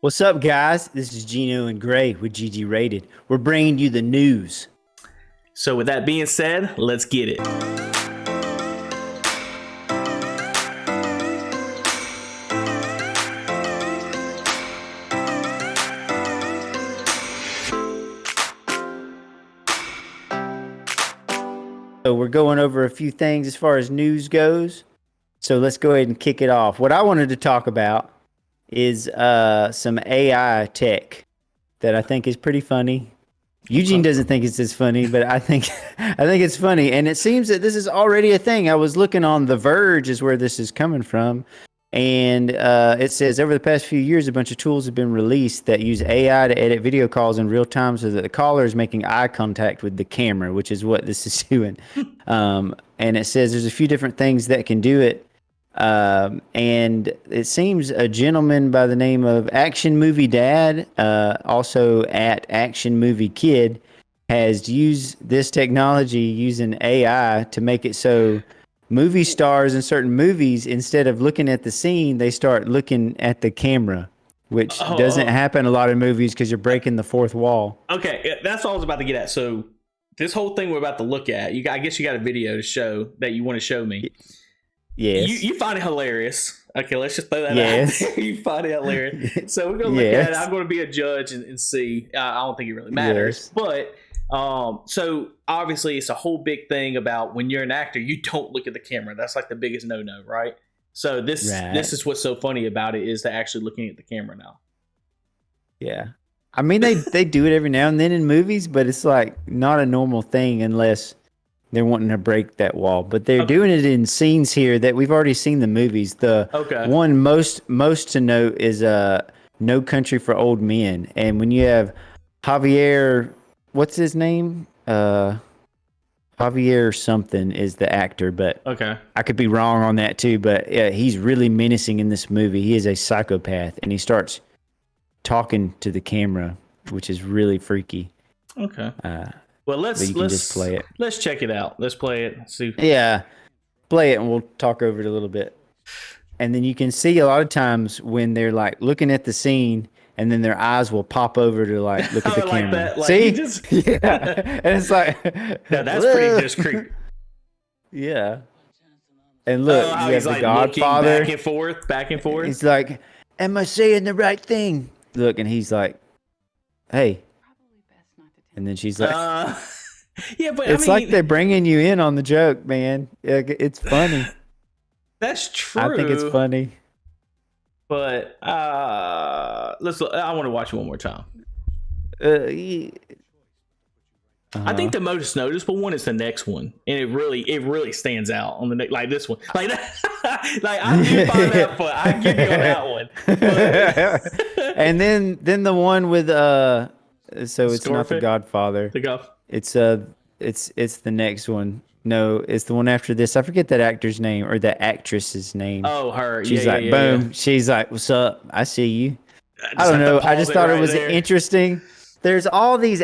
What's up, guys? This is Geno&Gray with GGRated. We're bringing you the news. So with that being said, let's get it. So we're going over a few things as far as news goes. So let's go ahead and kick it off. What I wanted to talk about is some AI tech that I think is pretty funny. Eugene doesn't think it's as funny, but I think it's funny, and it seems that this is already a thing. I was looking on The Verge, is where this is coming from, and it says over the past few years, a bunch of tools have been released that use AI to edit video calls in real time, so that the caller is making eye contact with the camera, which is what this is doing. And it says there's a few different things that can do it. And it seems a gentleman by the name of Action Movie Dad, also at Action Movie Kid, has used this technology using AI to make it so movie stars in certain movies, instead of looking at the scene, they start looking at the camera, which doesn't happen in a lot of movies because you're breaking the fourth wall. Okay, that's what I was about to get at. So this whole thing we're about to look at, I guess you got a video to show that you want to show me. Yes. You find it hilarious. Okay, let's just throw that out there. You find it hilarious. So we're going to look at it. I'm going to be a judge and see. I don't think it really matters. But so obviously it's a whole big thing about when you're an actor, you don't look at the camera. That's like the biggest no-no, right? So this is what's so funny about it, is they're actually looking at the camera now. Yeah. I mean, they do it every now and then in movies, but it's like not a normal thing unless they're wanting to break that wall. But they're doing it in scenes here that we've already seen the movies. The one most to note is No Country for Old Men. And when you have Javier, what's his name? Javier something is the actor, but I could be wrong on that too. But yeah, he's really menacing in this movie. He is a psychopath, and he starts talking to the camera, which is really freaky. Okay. Well, let's just play it. Let's check it out. Let's play it. See. Yeah, play it, and we'll talk over it a little bit. And then you can see a lot of times when they're like looking at the scene, and then their eyes will pop over to like look at the camera. That. Like, see? Yeah, and it's like, yeah, that's pretty just creepy. Yeah. And look, you have the Godfather. Back and forth. He's like, "Am I saying the right thing?" Look, and he's like, "Hey." And then she's like, yeah, but it's like they're bringing you in on the joke, man. It's funny. That's true. I think it's funny. But I want to watch it one more time. I think the most noticeable one is the next one, and it really stands out on the like this one. Like that, like I give on that, but I give you on that one. And then the one with so it's Scorpion? not the Godfather. It's the next one. No, it's the one after this. I forget that actor's name or the actress's name. Oh, her. She's like, boom. Yeah. She's like, "What's up? I see you." I don't know. I just thought it was interesting. There's all these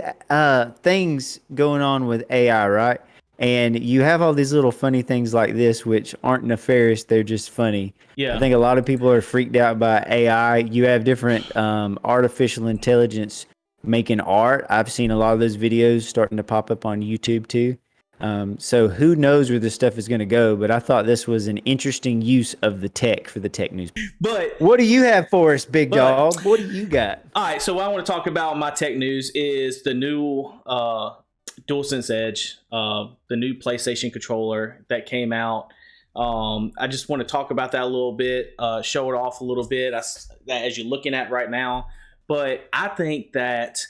things going on with AI, right? And you have all these little funny things like this, which aren't nefarious. They're just funny. Yeah. I think a lot of people are freaked out by AI. You have different artificial intelligence making art. I've seen a lot of those videos starting to pop up on YouTube too. So who knows where this stuff is going to go, but I thought this was an interesting use of the tech for the tech news. But what do you have for us, big dog? What do you got? All right, so what I want to talk about my tech news is the new DualSense Edge, the new PlayStation controller that came out. I just want to talk about that a little bit, show it off a little bit as you're looking at right now. But I think that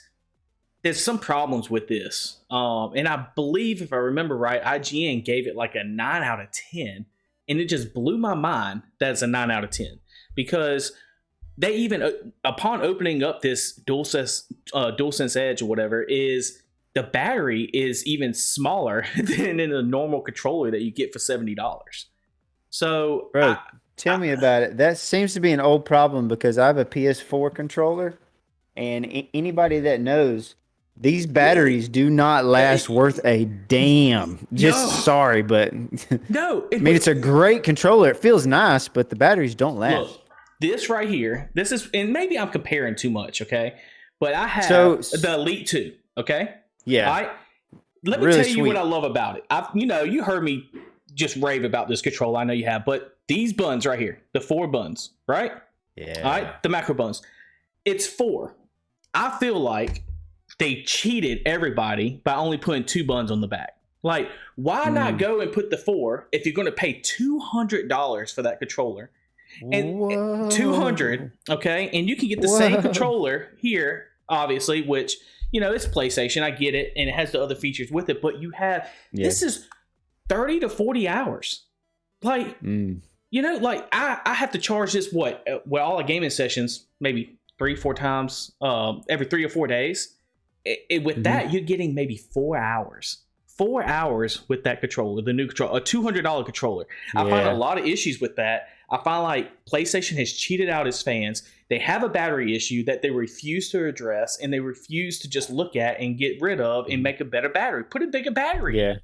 there's some problems with this. And I believe, if I remember right, IGN gave it like a 9 out of 10. And it just blew my mind that it's a 9 out of 10. Because they even, upon opening up this DualSense Edge or whatever, is the battery is even smaller than in a normal controller that you get for $70. So, bro, tell me about it. That seems to be an old problem because I have a PS4 controller. And anybody that knows, these batteries do not last worth a damn. Sorry, but no. I mean, it's a great controller. It feels nice, but the batteries don't last. Look, this right here, this is, and maybe I'm comparing too much, okay? But I have the Elite 2, okay? Yeah. All right. Let me tell you what I love about it. You heard me just rave about this controller. I know you have, but these buttons right here, the 4 buttons, right? Yeah. All right, the macro buttons. It's 4. I feel like they cheated everybody by only putting 2 buttons on the back. Like, why not go and put the 4 if you're going to pay $200 for that controller? And Whoa. 200, okay? And you can get the same controller here, obviously, which, it's PlayStation. I get it, and it has the other features with it, but you have this is 30 to 40 hours. Like, like I have to charge this all our gaming sessions maybe 3-4 times every 3 or 4 days. With that, you're getting maybe 4 hours. 4 hours with that controller, the new controller, a $200 controller. I find a lot of issues with that. I find like PlayStation has cheated out its fans. They have a battery issue that they refuse to address, and they refuse to just look at and get rid of and make a better battery. Put a bigger battery. Yeah.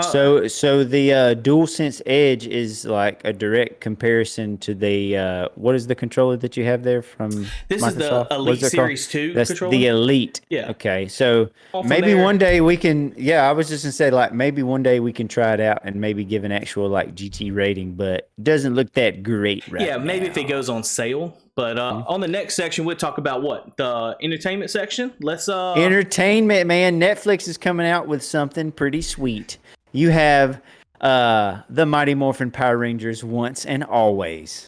So the DualSense Edge is like a direct comparison to the what is the controller that you have there from this Microsoft? Is the Elite Series 2 That's controller? The Elite. Yeah. Okay. So maybe one day we can, I was just gonna say, like, maybe one day we can try it out and maybe give an actual like GT rating, but it doesn't look that great right now. Maybe if it goes on sale. But on the next section, we'll talk about what? The entertainment section? Let's Entertainment, man. Netflix is coming out with something pretty sweet. You have the Mighty Morphin Power Rangers Once and Always,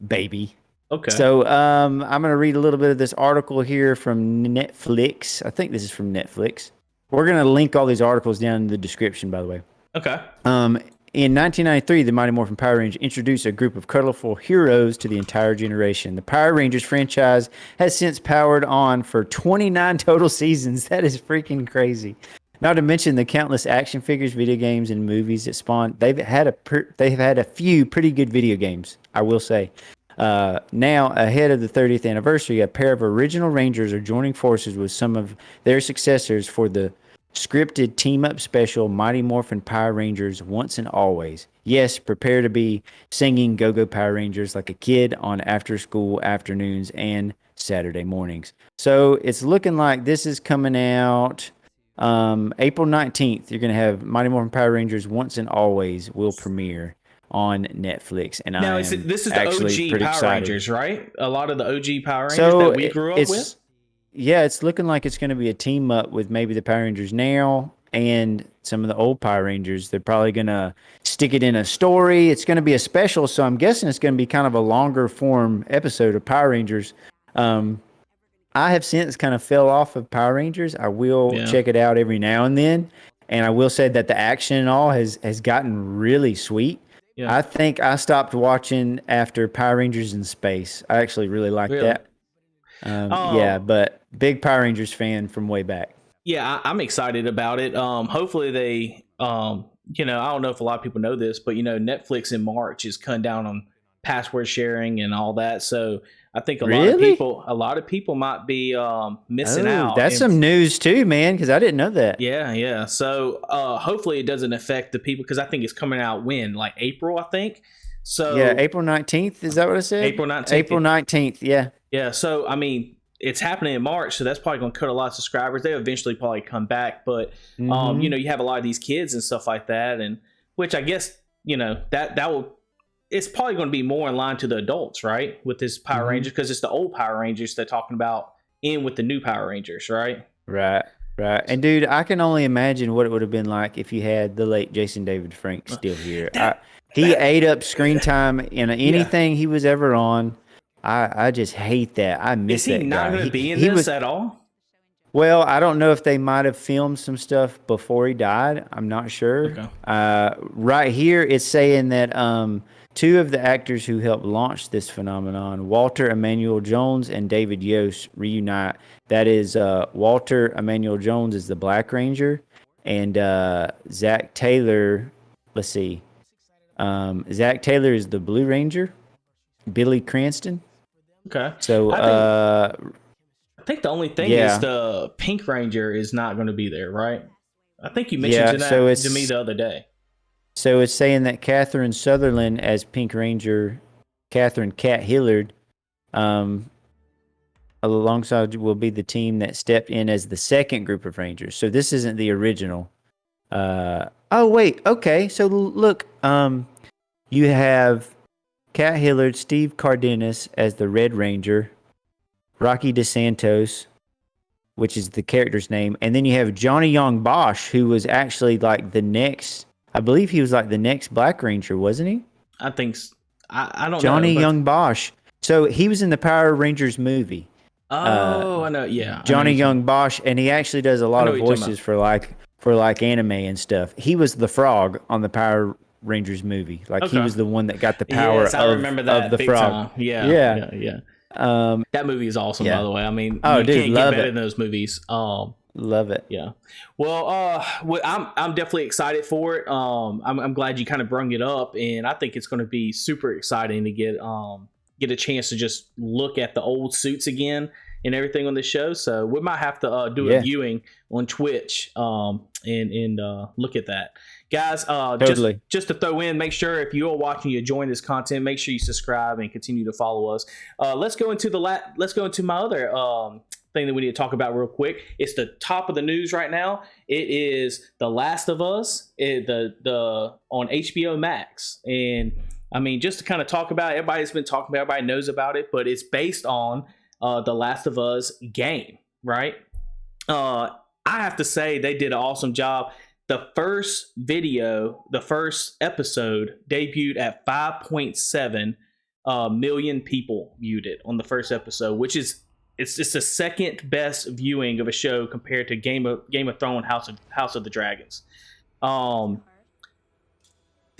baby. Okay. So I'm going to read a little bit of this article here from Netflix. I think this is from Netflix. We're going to link all these articles down in the description, by the way. Okay. In 1993, the Mighty Morphin Power Rangers introduced a group of colorful heroes to the entire generation. The Power Rangers franchise has since powered on for 29 total seasons. That is freaking crazy. Not to mention the countless action figures, video games, and movies that spawned. They've had a few pretty good video games, I will say. Now, ahead of the 30th anniversary, a pair of original Rangers are joining forces with some of their successors for the scripted team-up special Mighty Morphin Power Rangers Once and Always. Yes, prepare to be singing Go-Go Power Rangers like a kid on after-school afternoons and Saturday mornings. So it's looking like this is coming out April 19th. You're going to have Mighty Morphin Power Rangers Once and Always will premiere on Netflix. And now, this is the OG Power Rangers, right? A lot of the OG Power Rangers that we grew up with? Yeah, it's looking like it's going to be a team up with maybe the Power Rangers now and some of the old Power Rangers. They're probably going to stick it in a story. It's going to be a special, so I'm guessing it's going to be kind of a longer form episode of Power Rangers. I have since kind of fell off of Power Rangers. I will check it out every now and then, and I will say that the action and all has gotten really sweet. Yeah. I think I stopped watching after Power Rangers in Space. I actually really liked that. Yeah, but big Power Rangers fan from way back. Yeah, I'm excited about it. Hopefully they, I don't know if a lot of people know this, but Netflix in March is cutting down on password sharing and all that. So I think a lot of people might be missing out. That's some news too, man, because I didn't know that. Yeah. So hopefully it doesn't affect the people, because I think it's coming out like April, I think. So yeah, April 19th. Is that what I said? April 19th. April 19th. Yeah. Yeah. So I mean, it's happening in March, so that's probably going to cut a lot of subscribers. They'll eventually probably come back, but you have a lot of these kids and stuff like that, and which I guess that will. It's probably going to be more in line to the adults, right? With this Power Rangers, because it's the old Power Rangers they're talking about in with the new Power Rangers, right? Right. And dude, I can only imagine what it would have been like if you had the late Jason David Frank still here. He ate up screen time in anything he was ever on. I just hate that. I miss that guy. Is he not going to be in this at all? Well, I don't know if they might have filmed some stuff before he died. I'm not sure. Okay. Right here, it's saying that two of the actors who helped launch this phenomenon, Walter Emmanuel Jones and David Yost, reunite. That is, Walter Emmanuel Jones is the Black Ranger, and Zach Taylor, let's see. Zach Taylor is the Blue Ranger, Billy Cranston. Okay. So, I think the only thing is the Pink Ranger is not going to be there, right? I think you mentioned that to me the other day. So it's saying that Catherine Sutherland as Pink Ranger Catherine Cat Hillard, alongside will be the team that stepped in as the second group of Rangers. So this isn't the original. Oh wait, okay. So look, you have Cat Hillard, Steve Cardenas as the Red Ranger, Rocky DeSantos, which is the character's name, and then you have Johnny Young Bosch, who was actually like the next. I believe he was like the next Black Ranger, wasn't he? I think I don't know. Johnny Young Bosch. So he was in the Power Rangers movie. Oh, I know. Yeah, Johnny Young Bosch, and he actually does a lot of voices for like anime and stuff. He was the frog on the Power Rangers movie. Like he was the one that got the power I remember that of the big frog. Time. Yeah. That movie is awesome, by the way. I mean, you can't get better than those movies. Love it. Yeah. Well, I'm definitely excited for it. I'm glad you kind of brung it up, and I think it's going to be super exciting to get a chance to just look at the old suits again and everything on the show. So we might have to do a viewing on Twitch and look at that. Guys, totally. just to throw in, make sure if you're watching, you enjoying this content, make sure you subscribe and continue to follow us. Let's go into my other thing that we need to talk about real quick. It's the top of the news right now. It is The Last of Us, on HBO Max. And I mean, just to kind of talk about it, everybody's been talking about it, everybody knows about it, but it's based on The Last of Us game, right? I have to say they did an awesome job. The first episode debuted at 5.7 million people viewed it on the first episode, which is it's the second best viewing of a show compared to Game of Thrones, House of the Dragons. The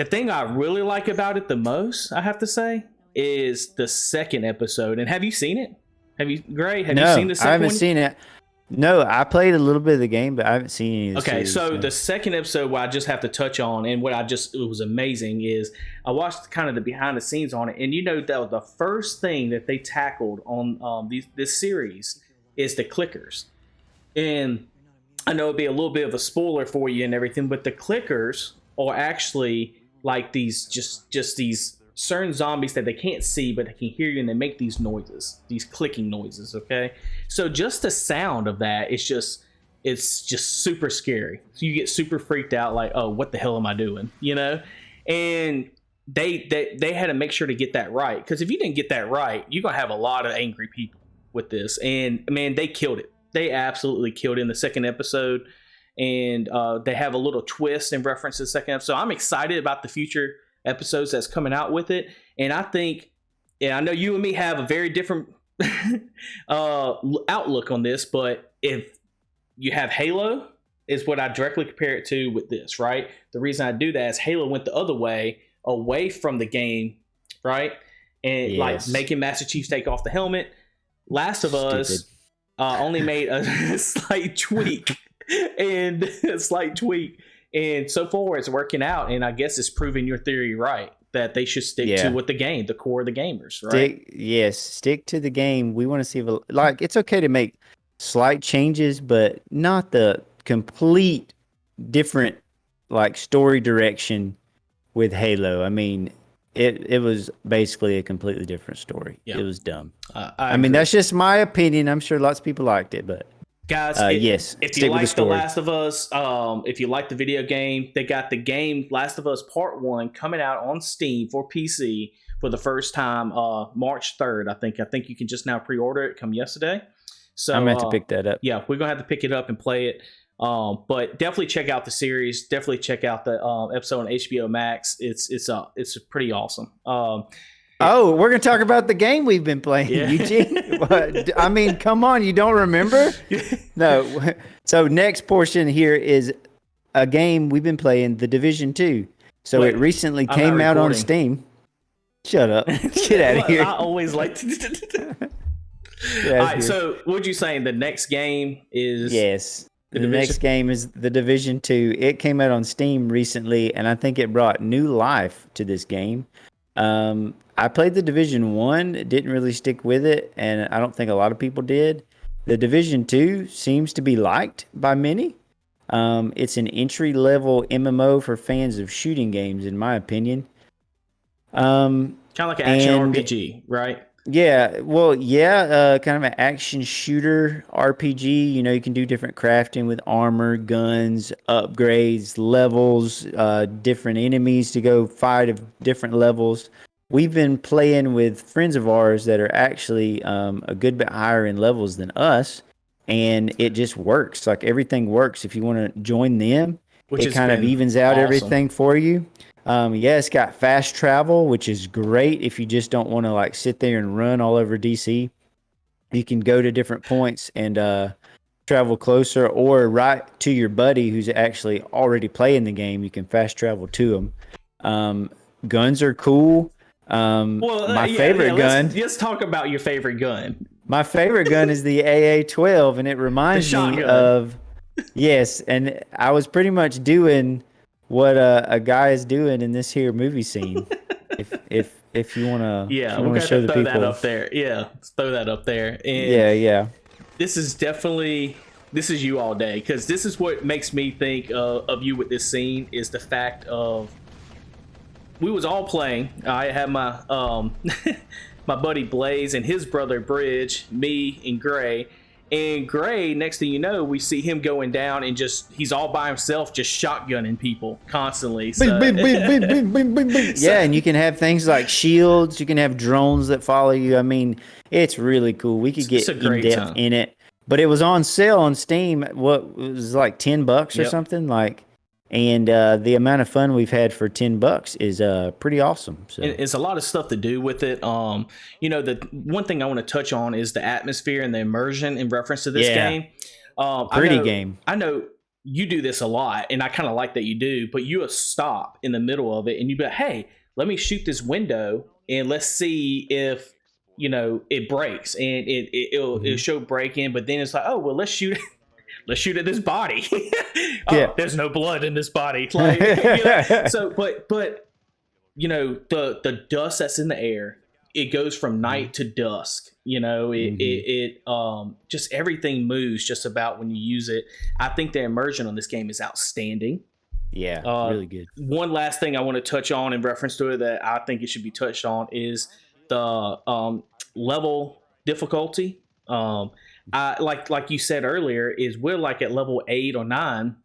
thing I really like about it the most, I have to say, is the second episode. And have you seen it? Gray? Have you seen the second one? I haven't seen it. No, I played a little bit of the game, but I haven't seen any of the series. So the second episode, what I just have to touch on, and it was amazing, is I watched kind of the behind the scenes on it, and that was the first thing that they tackled on this series is the clickers. And I know it'd be a little bit of a spoiler for you and everything, but the clickers are actually like these just these certain zombies that they can't see, but they can hear you, and they make these noises, these clicking noises. Okay, so just the sound of that, it's just super scary. So you get super freaked out, like, oh, what the hell am I doing? And they had to make sure to get that right, because if you didn't get that right, you're gonna have a lot of angry people with this. And man, they killed it. They absolutely killed it in the second episode, and they have a little twist in reference to the second episode. I'm excited about the future episodes that's coming out with it, and I think, I know you and me have a very different outlook on this, but if you have Halo, is what I directly compare it to with this, right? The reason I do that is Halo went the other way, away from the game, right? And like making Master Chief take off the helmet. Last of Us only made a slight tweak, and so far it's working out, and I guess it's proving your theory right, that they should stick to what the core of the gamers, right? Stick to the game. We want to see it's okay to make slight changes, but not the complete different story direction with Halo. I mean, it was basically a completely different story. It was dumb. I mean, that's just my opinion. I'm sure lots of people liked it, but guys, if you like The Last of Us, if you like the video game, they got the game Last of Us Part 1 coming out on Steam for PC for the first time March 3rd. I think you can just now pre-order it, come yesterday. So I'm going to have to pick that up. Yeah, we're going to have to pick it up and play it. But definitely check out the series. Definitely check out the episode on HBO Max. It's pretty awesome. Oh, we're going to talk about the game we've been playing, Eugene. I mean, come on, you don't remember? No. So next portion here is a game we've been playing, The Division 2. So it recently came out on Steam. Shut up. Get out of here. I always like to... All right, so what you saying? The next game is... Yes. The next game is The Division 2. It came out on Steam recently, and I think it brought new life to this game. I played The Division 1, didn't really stick with it, and I don't think a lot of people did. The Division 2 seems to be liked by many. It's an entry-level MMO for fans of shooting games, in my opinion. Kind of like an action And RPG, right? yeah, well, yeah, kind of an action shooter RPG. You know, you can do different crafting with armor, guns, upgrades, levels, different enemies to go fight of different levels. We've been playing with friends of ours that are actually a good bit higher in levels than us, and it just works. Like everything works. If you want to join them, Which it has kind of been evens out awesome. everything for you. Yeah, it's got fast travel, which is great if you just don't want to like sit there and run all over DC. You can go to different points and travel closer, or right to your buddy who's actually already playing the game. You can fast travel to them. Um, Guns are cool. Well, My yeah. favorite gun, Let's talk about your favorite gun, my favorite gun is the AA-12, and it the reminds me shotgun. of yes. And I was pretty much doing what a guy is doing in this here movie scene. If Yeah, you we're wanna gonna have to show the throw that people, up there. Yeah, let's throw that up there. And yeah, yeah, this is definitely this is you all day, because this is what makes me think of you with this scene is the fact of we was all playing. I had my my buddy Blaze and his brother Bridge, me and Gray. And Gray, next thing you know, we see him going down and just he's all by himself, just shotgunning people constantly. bing, So, bing, bing, bing, bing, bing, bing, bing. Yeah, so and you can have things like shields. You can have drones that follow you. I mean, it's really cool. We could it's get a in great depth time. in it, but it was on sale on Steam. What it was like $10 or Yep. something like, and the amount of fun we've had for $10 is pretty awesome. And So it's a lot of stuff to do with it. You know, the one thing I want to touch on is the atmosphere and the immersion in reference to this yeah, game. pretty game. I know you do this a lot, and I kind of like that you do. But you will stop in the middle of it, and you be like, "Hey, let me shoot this window, and let's see if it breaks." And it'll Mhm. show breaking, but then it's like, "Oh well, let's shoot." Let's shoot at this body. Yeah. Oh, there's no blood in this body. Like, so, but the dust that's in the air, it goes from night to dusk. Mhm. Just everything moves just about when you use it. I think the immersion on this game is outstanding. Yeah, uh really good. One last thing I want to touch on in reference to it that I think it should be touched on is the level difficulty. I like you said earlier, is we're like at level 8 or 9.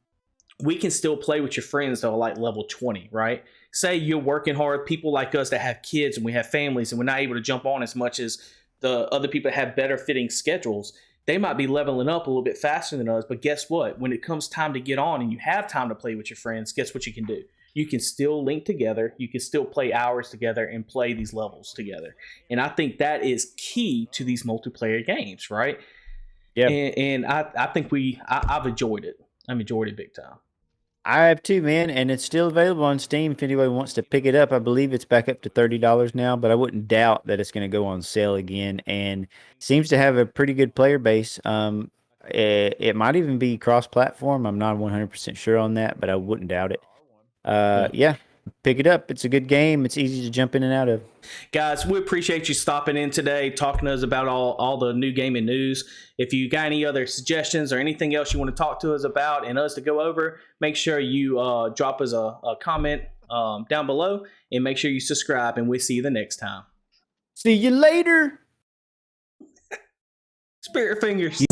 We can still play with your friends that are like level 20, right? Say you're working hard, people like us that have kids and we have families and we're not able to jump on as much as the other people that have better fitting schedules. They might be leveling up a little bit faster than us, but guess what? When it comes time to get on and you have time to play with your friends, guess what you can do? You can still link together. You can still play hours together and play these levels together. And I think that is key to these multiplayer games, right? Yeah. And I think I've enjoyed it. I've enjoyed it big time. I have too, man, and it's still available on Steam if anybody wants to pick it up. I believe it's back up to $30 now, but I wouldn't doubt that it's going to go on sale again. And seems to have a pretty good player base. It might even be cross-platform. I'm not 100% sure on that, but I wouldn't doubt it. Yeah. Yeah, pick it up. It's a good game. It's easy to jump in and out of. Guys, we appreciate you stopping in today, talking to us about all the new gaming news. If you got any other suggestions or anything else you want to talk to us about and us to go over, make sure you drop us a comment down below, and make sure you subscribe, and we'll see you the next time. See you later. Spirit fingers.